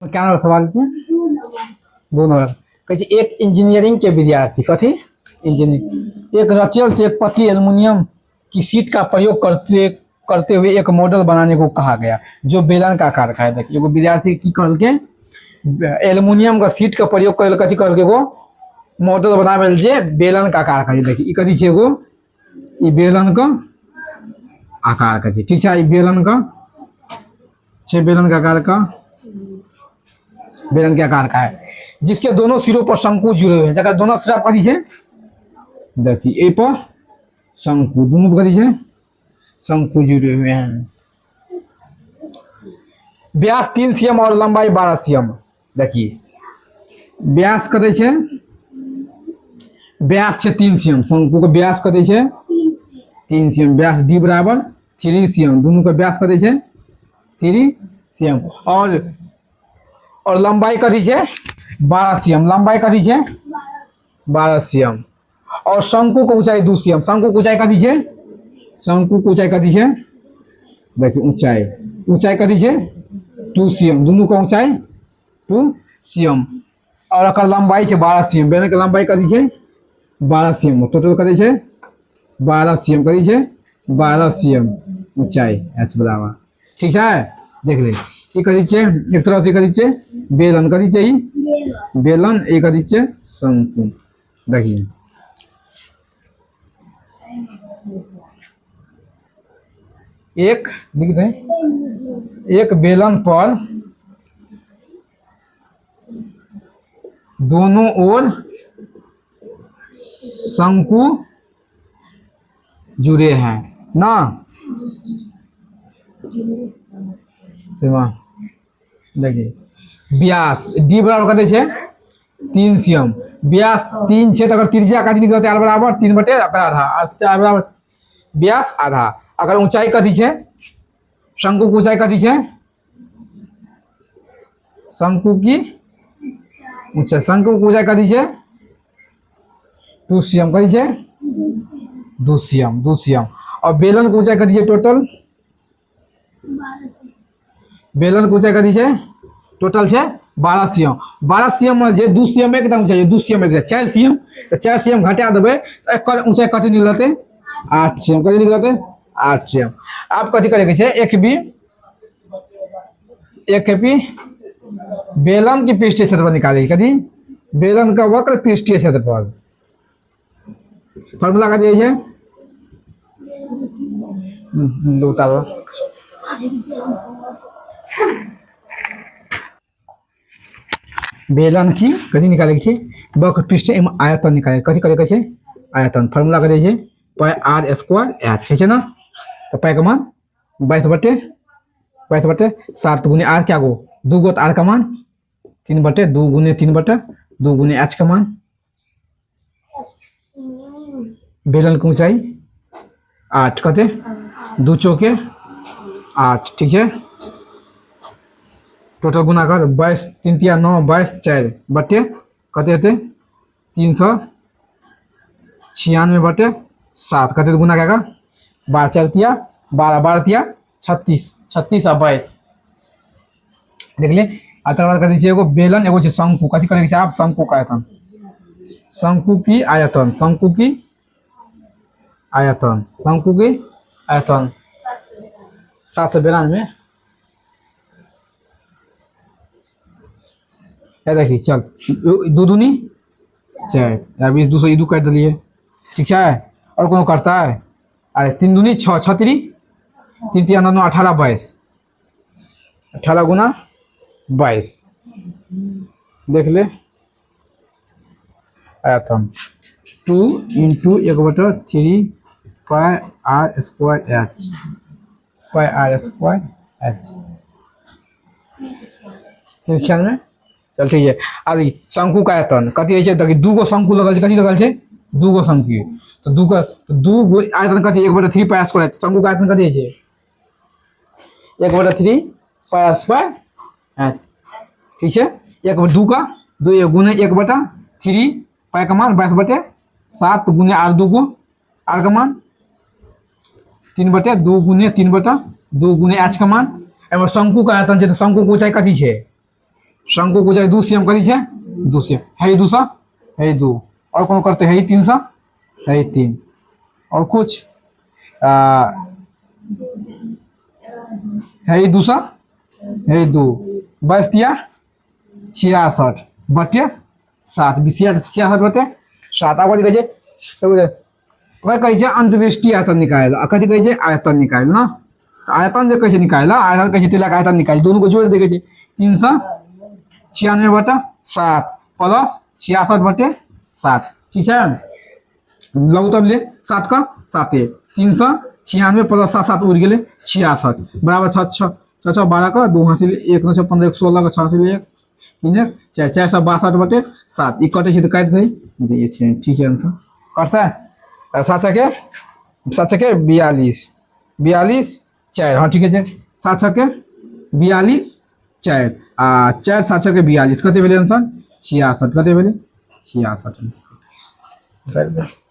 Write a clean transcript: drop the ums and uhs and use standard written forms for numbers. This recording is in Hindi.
क्या नाम सवाल के दो नंबर कहै छै एक इंजीनियरिंग के विद्यार्थी कथी इंजीनियरिंग एक रचियल से एक पतली एल्युमिनियम की शीट का प्रयोग करते करते हुए एक मॉडल बनाने को कहा गया जो बेलन का आकार का है। देखिए एगो विद्यार्थी की कहल के एल्युमिनियम का शीट का प्रयोग करे कथी कहल के एगो मॉडल बनावे जे बेलन का आकार का है। देखिए ई कथी छै एगो ई बेलन का आकार का छै, ठीक छै। ई बेलन का छै, बेलन का आकार का बेलन के आकार का है जिसके दोनों सिरों पर शंकु जुड़े हुए हैं। जगह दोनों सिरा पर कथी छै देखिए ए पर शंकु, दोनों पर कथी छै शंकु जुड़े हुए हैं। व्यास 3 सीएम और लंबाई 12 सीएम। देखिए व्यास कते छै व्यास छै 3 सीएम, शंकु के व्यास कते छै 3 सीएम, व्यास डी बराबर 3 सीएम, दोनों का व्यास कते छै 3 सीएम और लंबाई कथी छै 12 सीएम, लंबाई कथी छै 12 सीएम और शंकु के ऊंचाई 2 सीएम। शंकु की ऊंचाई कथी छै शंकु की ऊंचाई कथी छै देखिए ऊंचाई ऊंचाई कथी छै 2 सीएम, दोनों का ऊंचाई 2 सीएम और एकर लंबाई छै 12 सीएम। बेलन के लंबाई कथी छै 12 सीएम, टोटल कथी छै 12 सीएम, कथी छै 12 सीएम ऊंचाई एच बराबर, ठीक छै। देख ले ये कथी छै एक तरह से कथी छै बेलन, कथी छै ई बेलन, ए कथी छै शंकु। देखिए एक लिख दे एक बेलन पर दोनों ओर शंकु जुड़े हैं ना, देखिए व्यास डी बराबर कते छै 3 सीएम, व्यास 3 छै तो अगर त्रिज्या कथी निकलते r बराबर 3 बटे आधा, r बराबर व्यास आधा। अगर ऊंचाई कथी छै शंकु की ऊंचाई कथी छै शंकु की ऊंचाई, शंकु की ऊंचाई कथी छै 2 सीएम, कथी छै 2 सीएम 2 सीएम और बेलन की ऊंचाई कथी छै टोटल बेलन की ऊंचाई कथी छै टोटल छै 12 सीएम। 12 सीएम में जे 2 सीएम एकदम ऊंचाई 2 सीएम एकदम 4 सीएम, तो 4 सीएम घटा देबे तो एकर ऊंचाई कथी निकलते 8 सीएम, कथी निकलते 8 सीएम। आप कथी करे के छै एक भी बेलन की पृष्ठीय क्षेत्रफल निकाले कथी बेलन का वक्र पृष्ठीय क्षेत्रफल, फार्मूला कथी है उतारो बेलन की कथी निकाले के छै वक्र पृष्ठ एवं आयतन निकाले कथी करे के छै आयतन, फार्मूला कथी छै पाई आर स्क्वायर एच है ना। तो पाई का मान 22 बटे 7 गुने आर क्या गो 2 गो आर का मान 3 बटे 2 गुने 3 बटे 2 गुने एच का मान, बेलन की ऊंचाई 8 कते 2 चौके 8, ठीक है। टोटल गुना कर 22 3 तिया 9 22 4 बटे कते हेतै 396 बटे 7 कते गुना करेगा 12 4 तिया 12 12 तिया 36 36 और 22 देख ले। आ तकर बाद कथी छै एगो बेलन एगो छै शंकु, कथी करे के छै आप शंकु का आयतन शंकु की आयतन शंकु की आयतन शंकु की आयतन 792 देखिए चल 2 दूनी 4 अभी 200 इधू काट दिए, ठीक है। और कौन करता है अरे 3 दूनी 6 6 3 3 3 9 18 22 18 गुना 22 देख ले आयतन 2 into 1/3 pi r square h pi r square h 396 चल ठीक है। अभी शंकु का आयतन कथी है देखिए 2 गो शंकु लगल छै, कथी लगल छै 2 गो शंकु तो 2 गो आयतन कथी 1/3 पाई स्क्वायर शंकु का आयतन कथी है 1/3 पाई स्क्वायर एच, ठीक है। 1/2 का 2 गुने 1/3 पाई का मान 22 बटे 7 गुने आर 2 को आर का मान 3 बटे 2 गुने 3 बटा 2 गुने एच का मान एवं शंकु का आयतन है तो शंकु की ऊंचाई कथी है शंकु को जाए 2 सीएम कथी छे 2 सीएम है 200 है 2 और कौन करते है 300 है 3 और कुछ है 200 है 2 बस दिया 66 बटे 7 66 बटे 7 आब कथी कहै छै अंतर्विष्टि आयतन निकाल कथी कहै छै आयतन निकाल ना तो आयतन जो कहै छै निकाल आयतन कहै छै तिलक आयतन निकाल दोनों को जोड़ देखे छै 396 बटे 7 प्लस 66 बटे 7 ठीक है लघु तब ले 7 का 7 396 प्लस 7 7 उड़ गए 66 बराबर 6 6 12 का 2 हासिल 1 9 15 16 का 6 हासिल 1 3 4 462 बटे 7 ई कटे तो काट दे ठीक है आंसर करता है 7 के 42 42 4 हाँ ठीक है 7 के 42 4 4 7 के 42 कते भेलै आंसर 66 कते भेलै 66